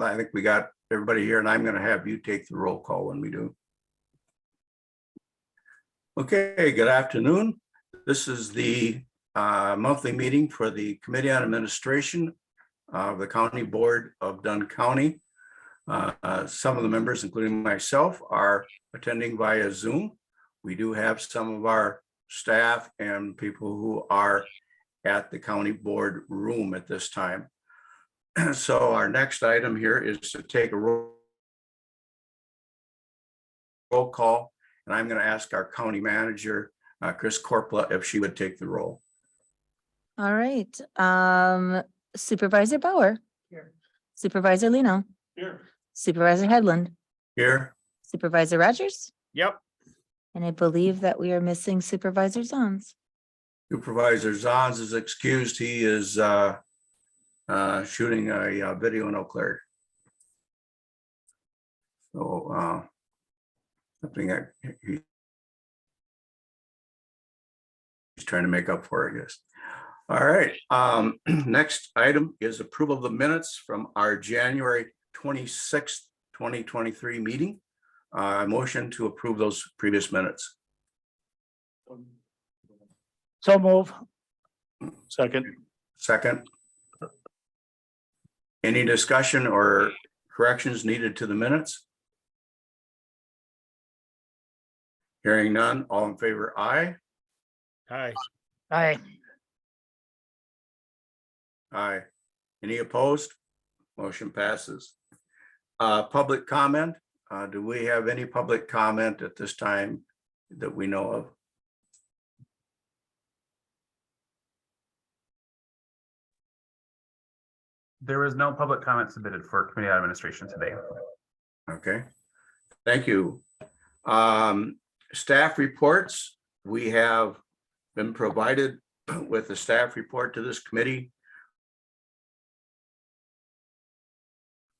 I think we got everybody here, and I'm going to have you take the roll call when we do. Okay, good afternoon. This is the monthly meeting for the Committee on Administration of the County Board of Dunn County. Some of the members, including myself, are attending via Zoom. We do have some of our staff and people who are at the county board room at this time. So our next item here is to take a roll call, and I'm going to ask our county manager, Chris Corpla, if she would take the roll. All right. Supervisor Bauer. Here. Supervisor Lino. Here. Supervisor Headland. Here. Supervisor Rogers. Yep. And I believe that we are missing Supervisor Zons. Supervisor Zons is excused. He is shooting a video in Eau Claire. So something that he's trying to make up for, I guess. All right. Next item is approval of the minutes from our January 26th, 2023 meeting. Motion to approve those previous minutes. So move. Second. Second. Any discussion or corrections needed to the minutes? Hearing none, all in favor, aye. Aye. Aye. Aye. Any opposed? Motion passes. Public comment. Do we have any public comment at this time that we know of? There was no public comment submitted for committee administration today. Okay, thank you. Staff reports. We have been provided with the staff report to this committee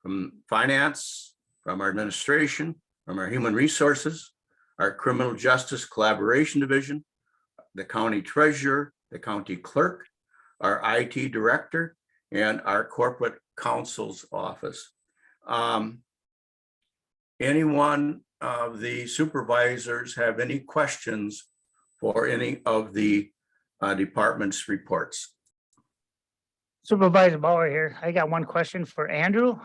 from finance, from our administration, from our human resources, our criminal justice collaboration division, the county treasurer, the county clerk, our IT director, and our corporate counsel's office. Anyone of the supervisors have any questions for any of the department's reports? Supervisor Bauer here. I got one question for Andrew.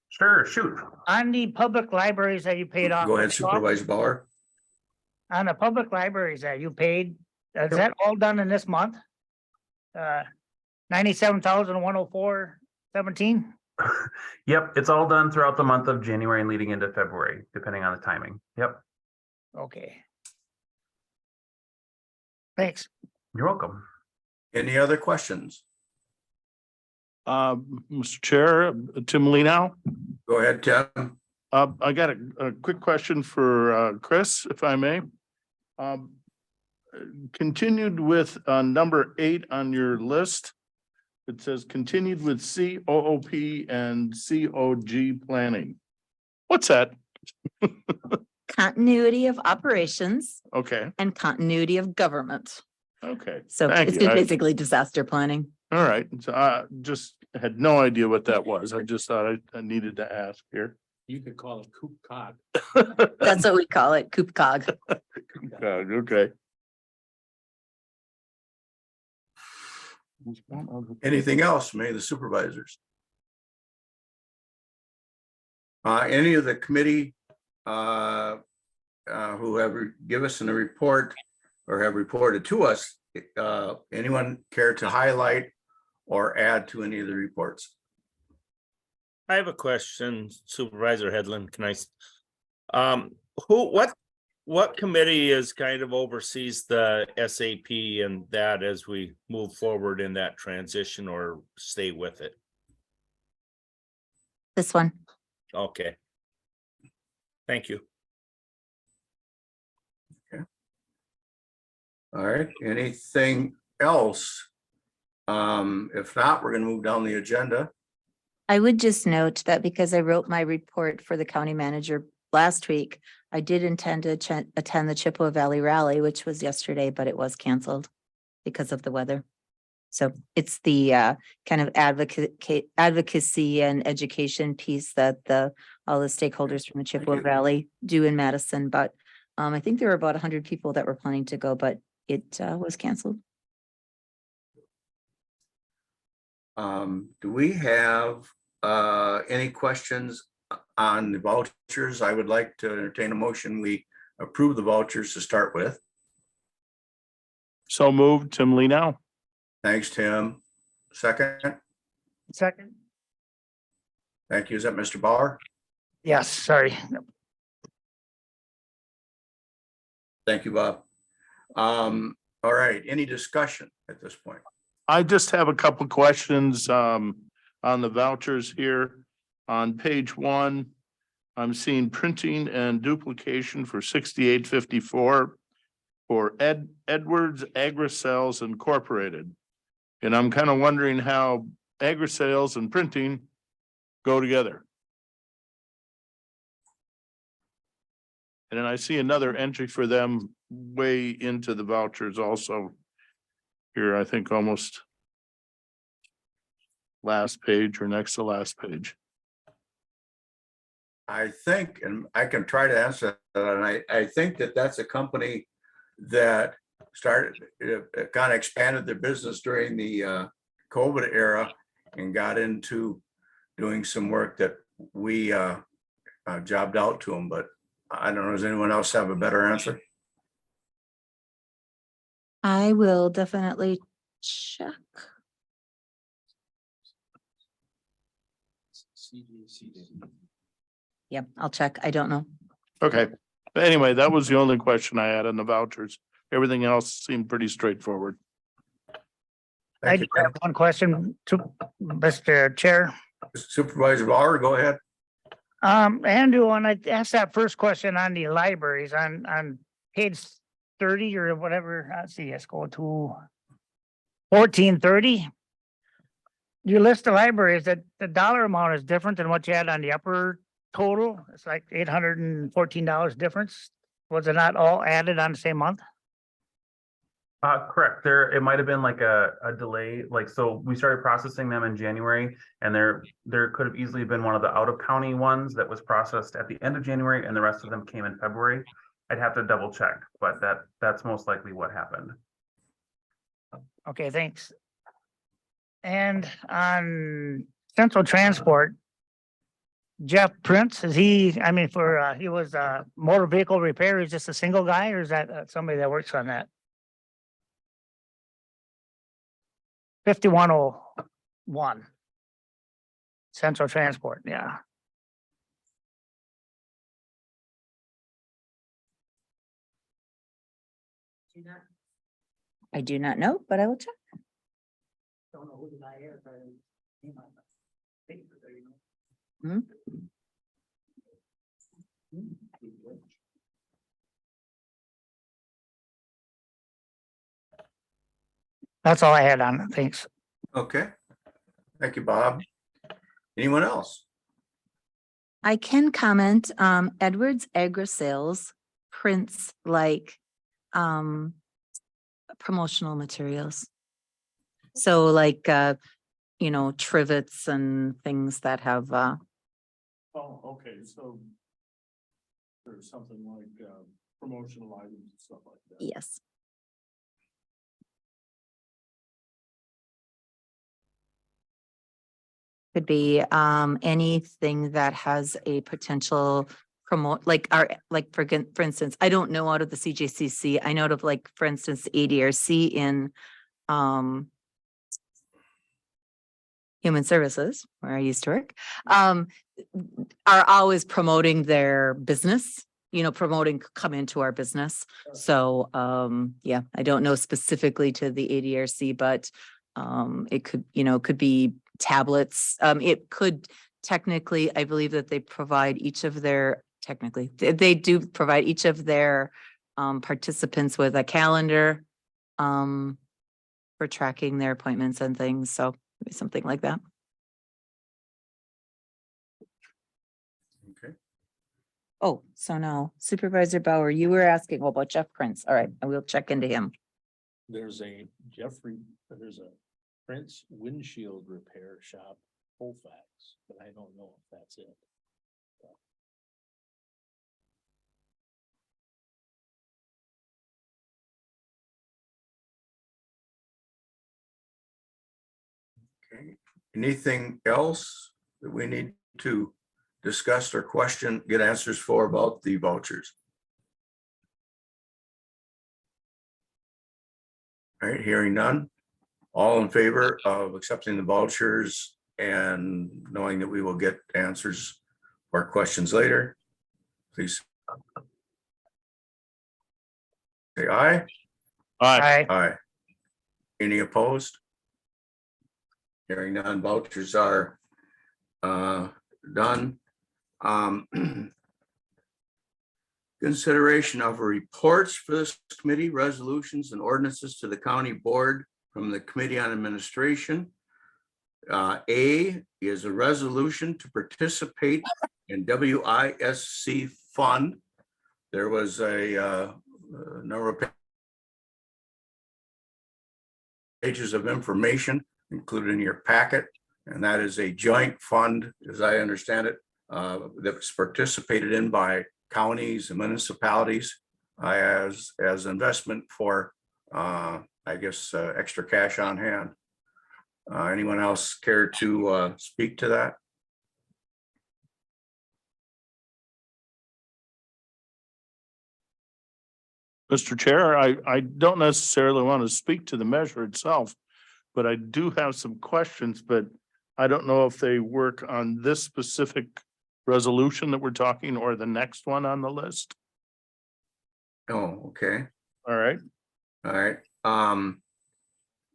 Sure, shoot. On the public libraries that you paid off. Go ahead, Supervisor Bauer. On the public libraries that you paid, is that all done in this month? 97,104.17. Yep, it's all done throughout the month of January and leading into February, depending on the timing. Yep. Okay. Thanks. You're welcome. Any other questions? Mr. Chair, Tim Lino. Go ahead, Tim. I got a quick question for Chris, if I may. Continued with number 8 on your list. It says continued with COOP and COG planning. What's that? Continuity of operations Okay, and continuity of government. okay. So Thank it's you. basically disaster planning. All right, so I just had no idea what that was. I just thought I needed to ask here. You could call it coop cod. That's what we call it, coop cog. Okay. Anything else from any of the supervisors? Any of the committee who have given us a report or have reported to us, anyone care to highlight or add to any of the reports? I have a question, Supervisor Headland. Can I, what committee is kind of oversees the SAP and that as we move forward in that transition or stay with it? This one. Okay. Thank you. Okay. All right, anything else? If not, we're going to move down the agenda. I would just note that because I wrote my report for the county manager last week, I did intend to attend the Chippewa Valley Rally, which was yesterday, but it was canceled because of the weather. So it's the kind of advocacy and education piece that all the stakeholders from the Chippewa Valley do in Madison. But I think there were about 100 people that were planning to go, but it was canceled. Do we have any questions on the vouchers? I would like to entertain a motion. We approve the vouchers to start with. So moved, Tim Lee now. Thanks, Tim. Second, Second? thank you. Is that Mr. Bauer? Yes, sorry. Thank you, Bob. All right, any discussion at this point? I just have a couple questions on the vouchers here. On page 1, I'm seeing printing and duplication for 6854 for Edwards Agri-Sales Incorporated. And I'm kind of wondering how agri-sales and printing go together. And then I see another entry for them way into the vouchers also. Here, I think almost last page or next to last page. I think, and I can try to answer that, and I think that that's a company that started, kind of expanded their business during the COVID era and got into doing some work that we jobbed out to them, but I don't know, does anyone else have a better answer? I will definitely check. Yep, I'll check. I don't know. Okay, but anyway, that was the only question I had on the vouchers. Everything else seemed pretty straightforward. I Thank do you. have one question to Mr. Chair. Supervisor Bauer, go ahead. Andrew, when I asked that first question on the libraries on page 30 or whatever, let's see, let's go to 1430. You list the libraries that the dollar amount is different than what you had on the upper total. It's like $814 difference. Was it not all added on the same month? Correct. It might have been like a delay, like, so we started processing them in January, and there could have easily been one of the out of county ones that was processed at the end of January, and the rest of them came in February. I'd have to double check, but that's most likely what happened. Okay, thanks. And on Central Transport, Jeff Prince, is he, I mean, he was motor vehicle repair, is just a single guy, or is that somebody that works on that? 5101. Central Transport, yeah. I do not know, but I will check. Don't know who the guy is, Hmm? That's all I had on it. Thanks. Okay. Thank you, Bob. Anyone else? I can comment, Edwards Agri-Sales prints like promotional materials. So like trivets and things that have Oh, okay, so there's something like promotional items and stuff like that. yes. Could be anything that has a potential promote, like for instance, I don't know out of the CJCC, I know out of like, for instance, ADRC in Human Services, where I used to work, are always promoting their business, promoting come into our business. So yeah, I don't know specifically to the ADRC, but it could be tablets. It could technically, I believe that they provide each of their, they do provide each of their participants with a calendar for tracking their appointments and things. So maybe something like that. Okay. Oh, so now Supervisor Bauer, you were asking about Jeff Prince. All right, I will check into him. There's a Jeffrey, there's a Prince Windshield Repair Shop, Colfax, but I don't know if that's it. Okay. Anything else that we need to discuss or question, get answers for about the vouchers? All right, hearing none. All in favor of accepting the vouchers and knowing that we will get answers or questions later, please say aye. Aye. Aye. Any opposed? Hearing none, vouchers are done. Consideration of reports for this committee, resolutions and ordinances to the county board from the Committee on Administration. A is a resolution to participate in WISC fund. There was a number of pages of information included in your packet, and that is a joint fund, as I understand it, that was participated in by counties and municipalities as investment for, I guess, extra cash on hand. Anyone else care to speak to that? Mr. Chair, I don't necessarily want to speak to the measure itself, but I do have some questions, but I don't know if they work on this specific resolution that we're talking or the next one on the list. Oh, okay. All right. All right.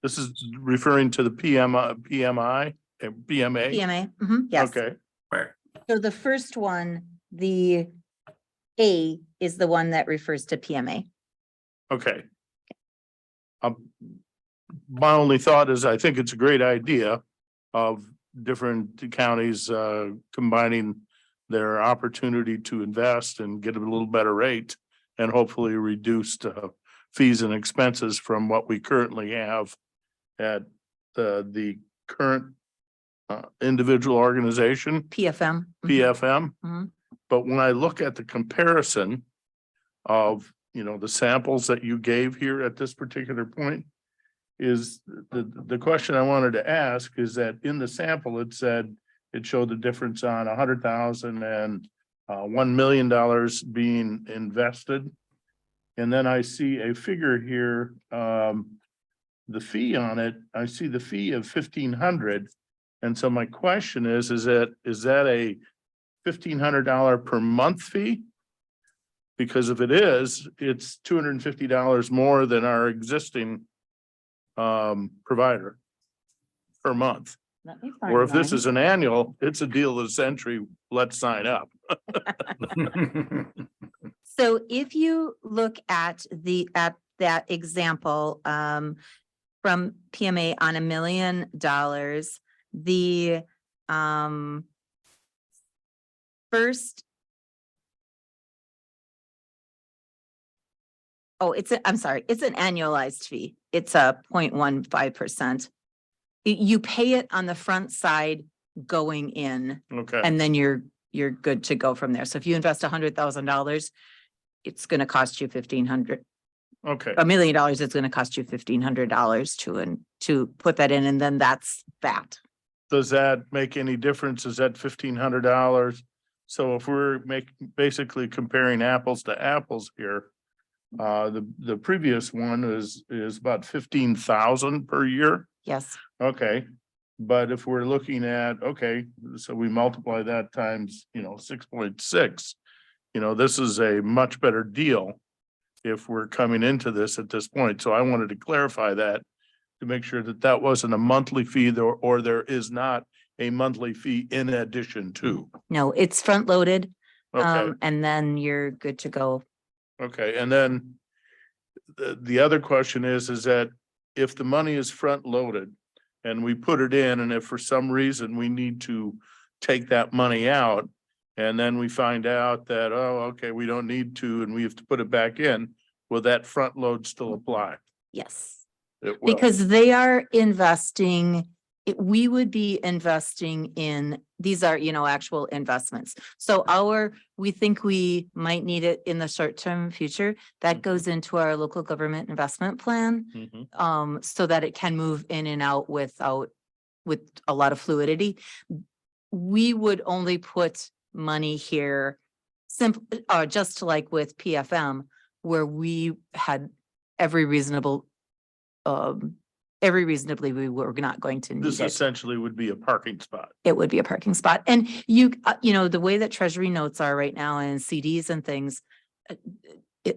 This is referring to the PMI, BMA? PMA, yes. Okay, So the first one, the A is the one that refers to PMA. okay. My only thought is I think it's a great idea of different counties combining their opportunity to invest and get a little better rate and hopefully reduced fees and expenses from what we currently have at the current individual organization, PFM. PFM. Mhm. But when I look at the comparison of, the samples that you gave here at this particular point, is the question I wanted to ask is that in the sample, it said it showed the difference on 100,000 and $1 million being invested. And then I see a figure here, the fee on it, I see the fee of 1,500. And so my question is that a $1,500 per month fee? Because if it is, it's $250 more than our existing provider per month. Let me Or find if this mine. is an annual, it's a deal of the century. Let's sign up. So if you look at that example, from PMA on $1 million, the, first. Oh, I'm sorry, it's an annualized fee. It's a 0.15%. You pay it on the front side going in, Okay, and then you're good to go from there. So if you invest $100,000, it's gonna cost you $1,500. okay. $1 million, it's gonna cost you $1,500 to put that in, and then that's that. Does that make any difference? Is that $1,500? So if we're basically comparing apples to apples here, the previous one is about 15,000 per year. Yes, Okay, but if we're looking at, okay, so we multiply that times, 6.6, this is a much better deal if we're coming into this at this point. So I wanted to clarify that to make sure that that wasn't a monthly fee or there is not a monthly fee in addition to. no, it's front loaded, Okay, and then you're good to go. okay, and then the other question is that if the money is front loaded and we put it in, and if for some reason we need to take that money out, and then we find out that, oh, okay, we don't need to, and we have to put it back in, will that front load still apply? Yes. It will. Because they are investing, we would be investing in, these are, actual investments. So we think we might need it in the short-term future. That goes into our local government investment plan. Mhm. So that it can move in and out with a lot of fluidity. We would only put money here just like with PFM, where we had every reasonably we were not going to need This it. essentially would be a parking spot. It would be a parking spot. And the way that treasury notes are right now and CDs and things,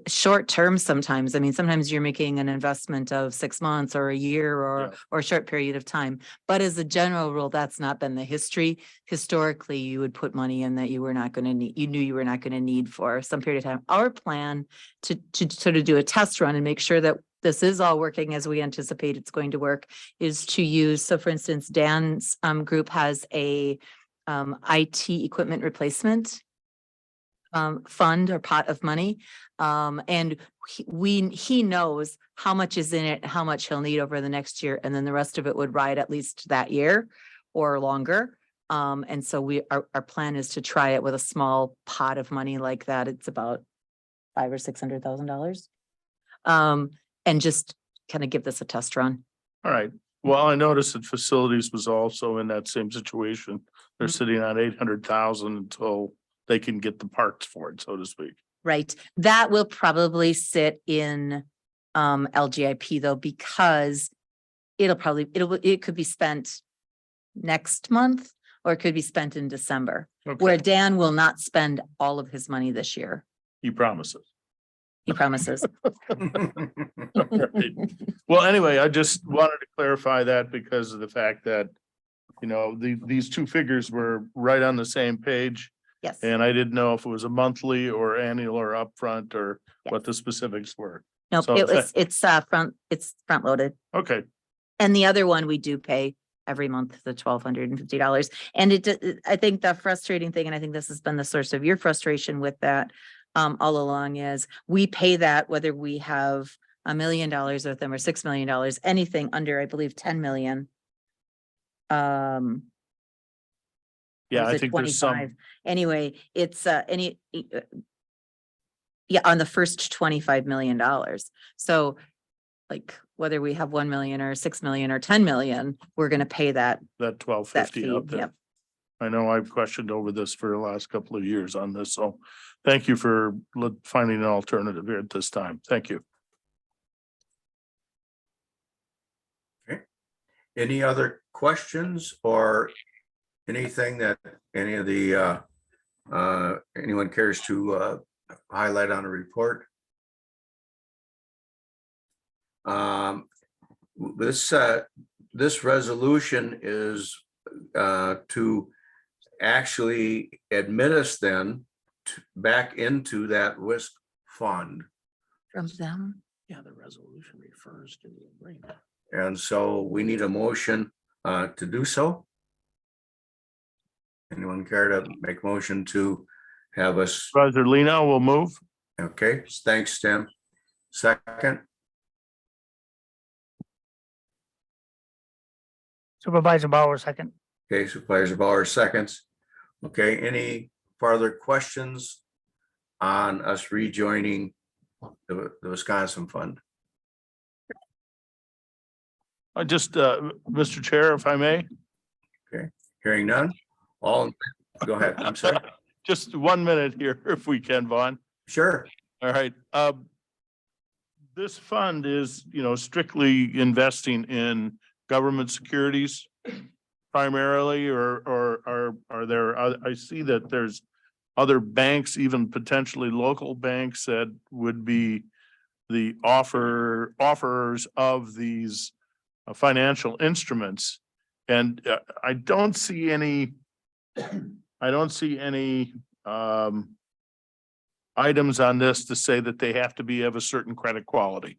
short term sometimes, I mean, sometimes you're making an investment of 6 months or a year Yeah. or a short period of time. But as a general rule, that's not been the history. Historically, you would put money in that you were not going to need, you knew you were not going to need for some period of time. Our plan to sort of do a test run and make sure that this is all working as we anticipate it's going to work is to use, so for instance, Dan's group has a IT equipment replacement fund or pot of money. And he knows how much is in it, how much he'll need over the next year. And then the rest of it would ride at least that year or longer. And so our plan is to try it with a small pot of money like that. It's about $500,000 or $600,000. And just kind of give this a test run. All right. Well, I noticed that facilities was also in that same situation. They're sitting on 800,000 until they can get the parts for it, so to speak. Right. That will probably sit in LGIP though, because it could be spent next month or it could be spent in December, where Okay, Dan will not spend all of his money this year. he promises. He promises. Well, anyway, I just wanted to clarify that because of the fact that, these two figures were right on the same page. Yes. And I didn't know if it was a monthly or annual or upfront or what the specifics were. Nope, So, it's front loaded. Okay, And the other one we do pay every month, the $1,250. And I think the frustrating thing, and I think this has been the source of your frustration with that all along, is we pay that whether we have $1 million with them or $6 million, anything under, I believe, 10 million. yeah, Or is I it think there's 25? some, Anyway, it's on the first $25 million. So like whether we have 1 million or 6 million or 10 million, we're going to pay that that 1250 fee. out there. Yep. I know I've questioned over this for the last couple of years on this, so thank you for finding an alternative here at this time. Thank you. Any other questions or anything that any of the anyone cares to highlight on a report? This resolution is to actually admit us then back into that risk fund. From them. Yeah, the resolution refers to the agreement. And so we need a motion to do so. Anyone care to make motion to have us? Supervisor Lino will move. Okay, thanks, Tim. Second, Supervisor Bauer, second. okay, Supervisor Bauer seconds. Okay, any further questions on us rejoining the Wisconsin Fund? I just, Mr. Chair, if I may, Hearing none, all, go ahead, I'm sorry. just 1 minute here, if we can, Vaughn. Sure, All right. This fund is, strictly investing in government securities primarily, or are there, I see that there's other banks, even potentially local banks that would be the offerers of these financial instruments. And I don't see any items on this to say that they have to be of a certain credit quality.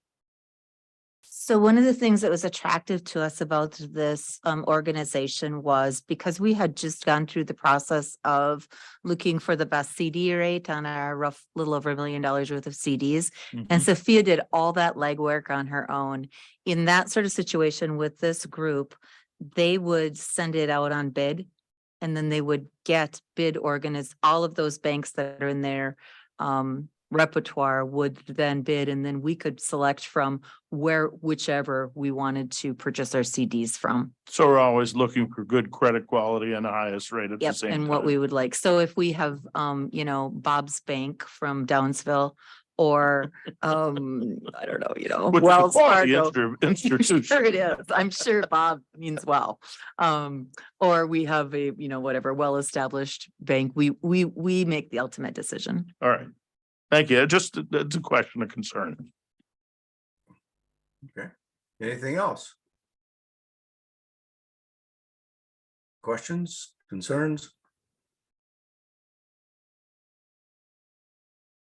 So one of the things that was attractive to us about this organization was because we had just gone through the process of looking for the best CD rate on our rough little over $1 million worth of CDs. And Sophia did all that legwork on her own. In that sort of situation with this group, they would send it out on bid. And then they would get bid all of those banks that are in their repertoire would then bid, and then we could select from whichever we wanted to purchase our CDs from. So we're always looking for good credit quality and the highest rate at the Yep, same and time. what we would like. So if we have, Bob's Bank from Downsville or, I don't know, Which is a Wells quality Fargo. institution. Sure it is. I'm sure Bob means well. Or we have a, whatever, well-established bank. We make the ultimate decision. All right. Thank you. It's a question of concern. Okay, anything else? Questions, concerns?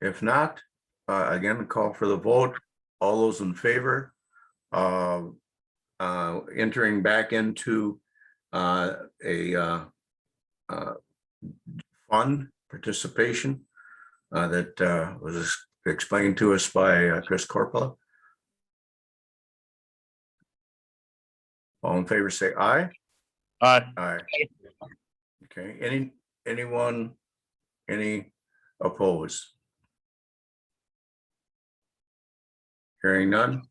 If not, again, call for the vote. All those in favor of entering back into a fund participation that was explained to us by Chris Corpola. All in favor, say aye. Aye. Aye. Okay, anyone, any opposed? Hearing none.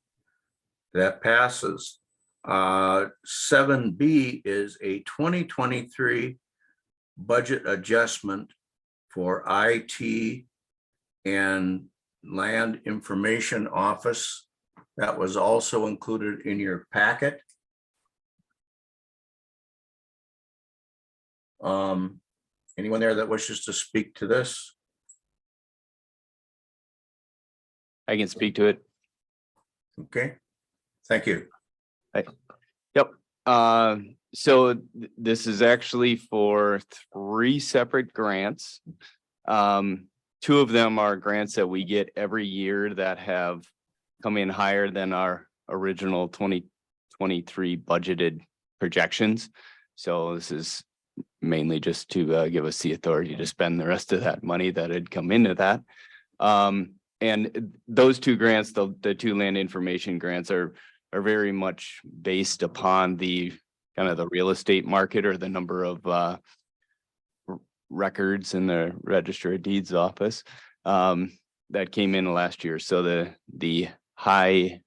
That passes. 7B is a 2023 budget adjustment for IT and Land Information Office. That was also included in your packet. Anyone there that wishes to speak to this? I can speak to it. Okay, thank you. Yep. This is actually for 3 separate grants. 2 of them are grants that we get every year that have come in higher than our original 2023 budgeted projections. So this is mainly just to give us the authority to spend the rest of that money that had come into that. And those 2 grants, the 2 land information grants are very much based upon the kind of the real estate market or the number of records in the Register of Deeds office that came in last year. So the highly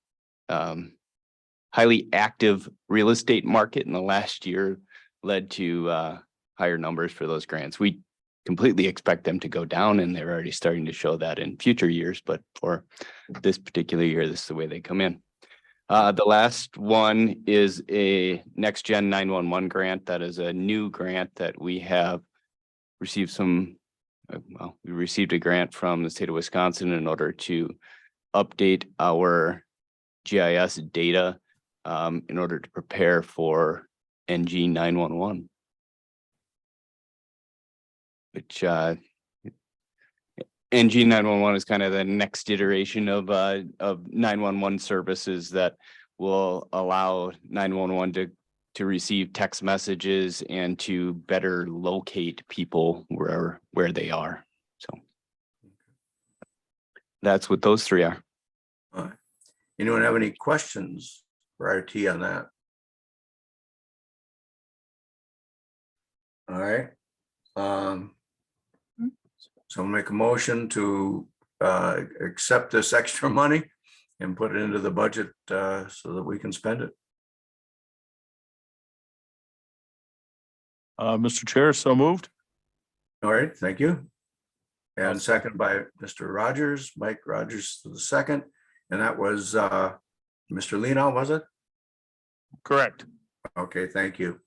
active real estate market in the last year led to higher numbers for those grants. We completely expect them to go down, and they're already starting to show that in future years, but for this particular year, this is the way they come in. The last one is a Next Gen 911 grant. That is a new grant that we have received we received a grant from the state of Wisconsin in order to update our GIS data in order to prepare for NG 911. Which NG 911 is kind of the next iteration of 911 services that will allow 911 to receive text messages and to better locate people where they are. So that's what those 3 are. All right. Anyone have any questions for IT on that? All right. So I'll make a motion to accept this extra money and put it into the budget so that we can spend it. Mr. Chair, so moved. All right, thank you. And second by Mr. Rogers, Mike Rogers to the second, and that was Mr. Leno, was it? Correct. Okay, thank you.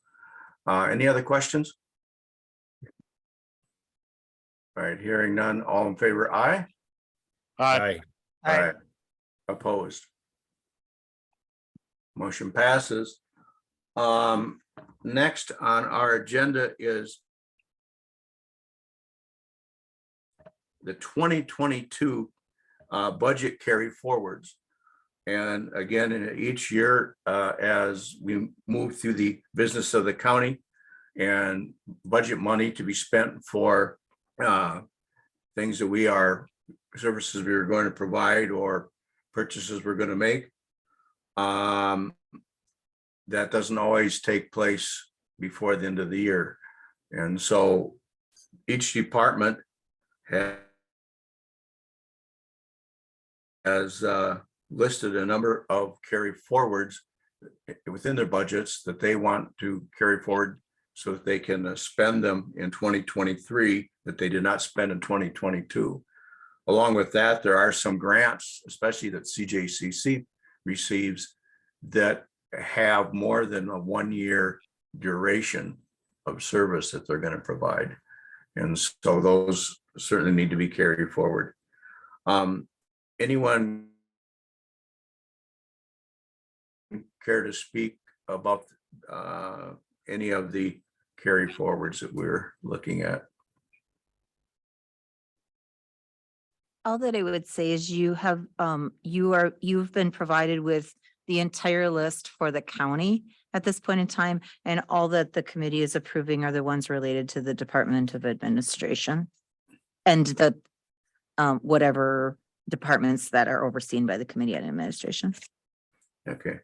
Any other questions? All right, hearing none, all in favor, aye? Aye. Aye. Opposed? Motion passes. Next on our agenda is the 2022 budget carry forwards. And again, in each year, as we move through the business of the county and budget money to be spent for things that we are, services we are going to provide or purchases we're going to make. That doesn't always take place before the end of the year. And so each department has listed a number of carry forwards within their budgets that they want to carry forward so that they can spend them in 2023 that they did not spend in 2022. Along with that, there are some grants, especially that CJCC receives, that have more than a 1-year duration of service that they're going to provide. And so those certainly need to be carried forward. Anyone care to speak about any of the carry forwards that we're looking at? All that I would say is you have, you've been provided with the entire list for the county at this point in time, and all that the committee is approving are the ones related to the Department of Administration and the whatever departments that are overseen by the Committee on Administration. Okay.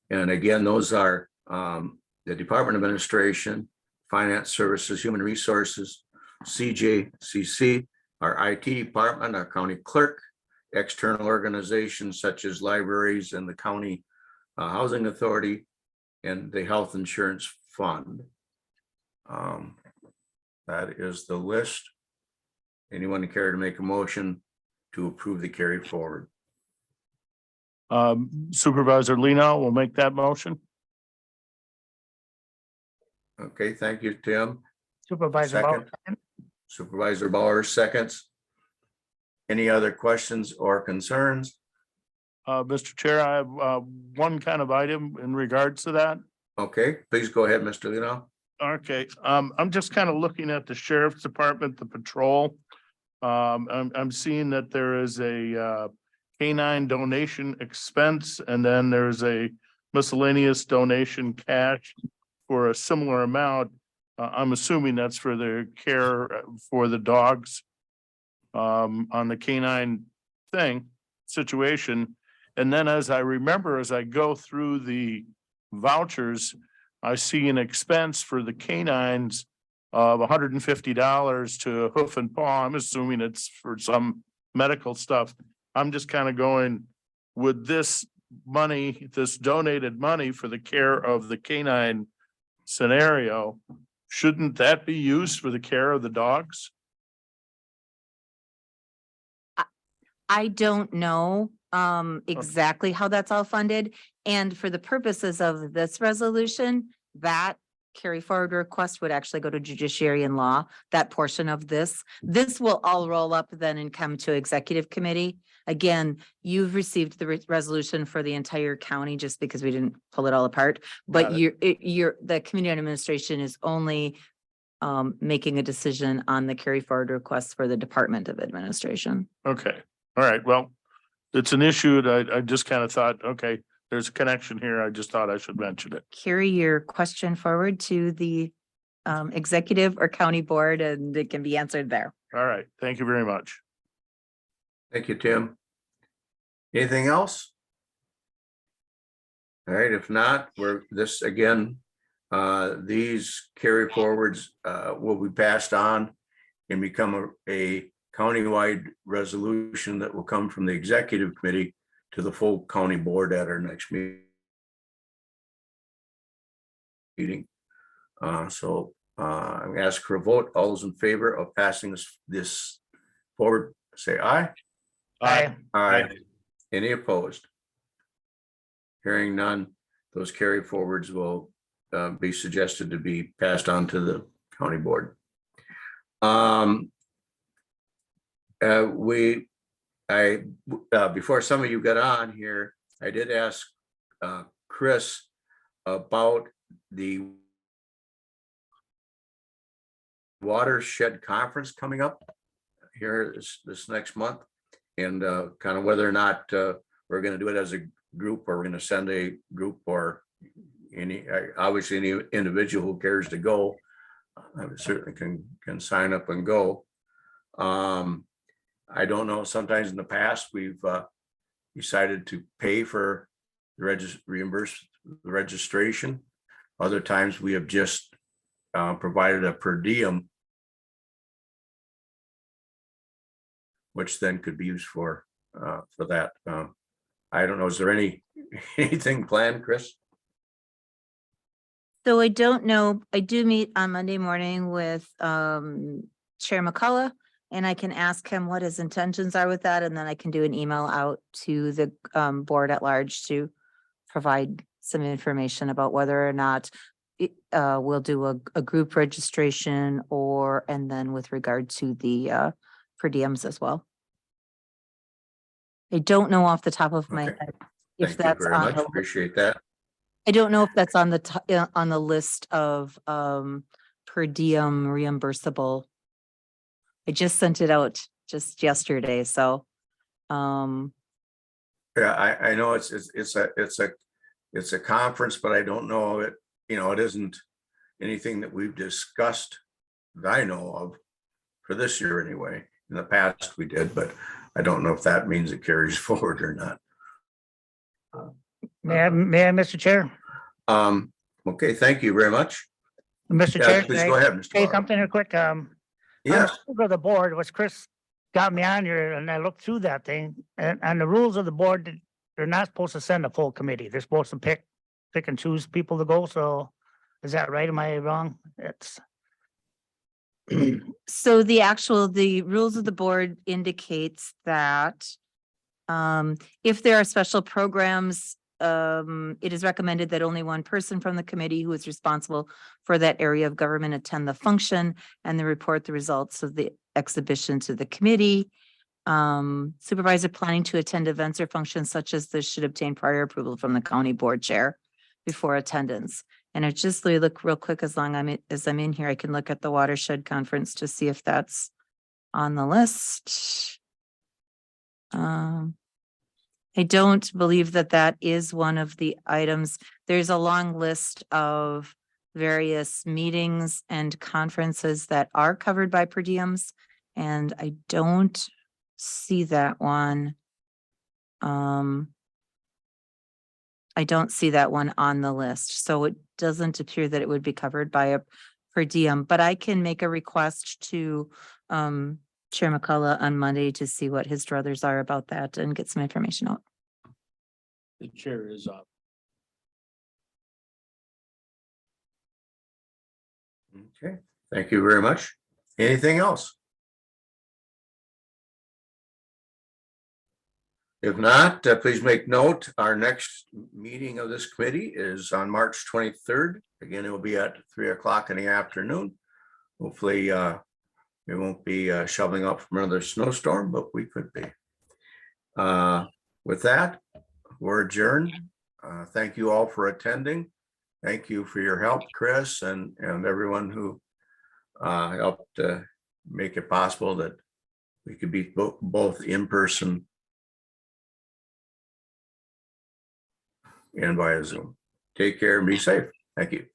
And again, those are the Department of Administration, Finance Services, Human Resources, CJCC, our IT department, our county clerk, external organizations such as libraries and the county housing authority, and the health insurance fund. That is the list. Anyone care to make a motion to approve the carry forward? Supervisor Lino will make that motion. Okay, thank you, Tim. Supervisor Bauer. Second. Supervisor Bauer seconds. Any other questions or concerns? Mr. Chair, I have one kind of item in regards to that. Okay, please go ahead, Mr. Lino. Okay, I'm just kind of looking at the sheriff's department, the patrol. I'm seeing that there is a canine donation expense, and then there's a miscellaneous donation cash for a similar amount. I'm assuming that's for the care for the dogs on the canine situation. And then as I remember, as I go through the vouchers, I see an expense for the canines of $150 to Hoof and Paw. I'm assuming it's for some medical stuff. I'm just kind of going, would this money, this donated money for the care of the canine scenario, shouldn't that be used for the care of the dogs? I don't know exactly how that's all funded. And for the purposes of this resolution, that carry forward request would actually go to judiciary and law, that portion of this. This will all roll up then and come to executive committee. Again, you've received the resolution for the entire county just because we didn't pull it all apart. But Got the committee on administration is only making a decision on the carry forward requests for the Department of Administration. Okay, all right, well, it's an issue that I just kind of thought, okay, there's a connection here. I just thought I should mention it. Carry your question forward to the executive or county board and it can be answered there. All right, thank you very much. Thank you, Tim. Anything else? All right, if not, this again, these carry forwards will be passed on and become a countywide resolution that will come from the executive committee to the full county board at our next meeting. So I'm gonna ask for a vote. All those in favor of passing this forward, say aye. Aye. Aye. Any opposed? Hearing none, those carry forwards will be suggested to be passed on to the county board. Before some of you got on here, I did ask Chris about the watershed conference coming up here this next month. and kind of whether or not we're going to do it as a group, or we're going to send a group, or obviously any individual who cares to go, certainly can sign up and go. I don't know, sometimes in the past, we've decided to pay for the reimburse the registration. Other times we have just provided a per diem, which then could be used for that. I don't know, is there anything planned, Chris? So I don't know, I do meet on Monday morning with Chair McCullough, and I can ask him what his intentions are with that, and then I can do an email out to the board at large to provide some information about whether or not we'll do a group registration, and then with regard to the per diems as well. I don't know off the top of my Okay. head if Thank you that's very on much. the, Appreciate that. I don't know if that's on the list of per diem reimbursable. I just sent it out just yesterday, so Yeah, I know it's a conference, but I don't know it, it isn't anything that we've discussed that I know of for this year anyway. In the past we did, but I don't know if that means it carries forward or not. May I, Mr. Chair? Okay, thank you very much. Mr. Yeah, Chair, please can go I ahead, Mr. say Barrow. something real quick? On Yes, the rules of the board, was Chris got me on here and I looked through that thing, and the rules of the board, they're not supposed to send a full committee. They're supposed to pick and choose people to go. So is that right? Am I wrong? It's so the rules of the board indicates that if there are special programs, it is recommended that only one person from the committee who is responsible for that area of government attend the function and then report the results of the exhibition to the committee. Supervisor planning to attend events or functions such as this should obtain prior approval from the county board chair before attendance. And I just look real quick, as I'm in here, I can look at the watershed conference to see if that's on the list. I don't believe that is one of the items. There's a long list of various meetings and conferences that are covered by per diems, and I don't see that one. I don't see that one on the list, so it doesn't appear that it would be covered by a per diem, but I can make a request to Chair McCullough on Monday to see what his druthers are about that and get some information out. The chair is up. okay, thank you very much. Anything else? If not, please make note, our next meeting of this committee is on March 23rd. Again, it will be at 3 o'clock in the afternoon. Hopefully, we won't be shoveling up from another snowstorm, but we could be. With that, we're adjourned. Thank you all for attending. Thank you for your help, Chris, and everyone who helped make it possible that we could be both in person and via Zoom. Take care and be safe. Thank you.